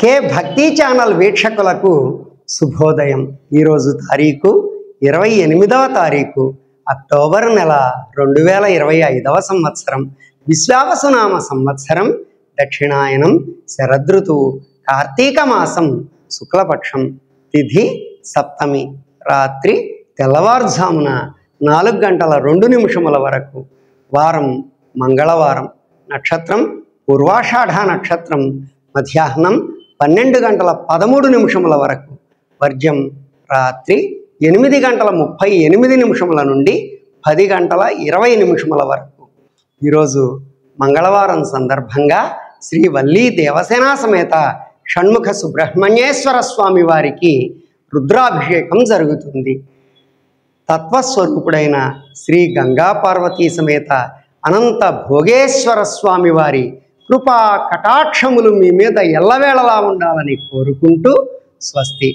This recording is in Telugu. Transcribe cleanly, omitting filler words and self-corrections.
కే భక్తి ఛానల్ వీక్షకులకు శుభోదయం. ఈరోజు తారీఖు 28వ తారీఖు అక్టోబర్ నెల 2025వ సంవత్సరం. విశ్వావసునామ సంవత్సరం, దక్షిణాయనం, శరదృతువు, కార్తీక మాసం, శుక్లపక్షం, తిథి సప్తమి, రాత్రి తెల్లవారుజామున 4:02 వరకు, వారం మంగళవారం, నక్షత్రం పూర్వాషాఢ నక్షత్రం, మధ్యాహ్నం 12:13 వరకు, వర్జ్యం రాత్రి 8:38 నుండి 10:20 వరకు. ఈరోజు మంగళవారం సందర్భంగా శ్రీ వల్లీ దేవసేనా సమేత షణ్ముఖ సుబ్రహ్మణ్యేశ్వర స్వామి వారికి రుద్రాభిషేకం జరుగుతుంది. తత్వస్వరూపుడైన శ్రీ గంగా పార్వతీ సమేత అనంత భోగేశ్వర స్వామి వారి కృపా కటాక్షములు మీ మీద ఎల్లవేళలా ఉండాలని కోరుకుంటూ స్వస్తి.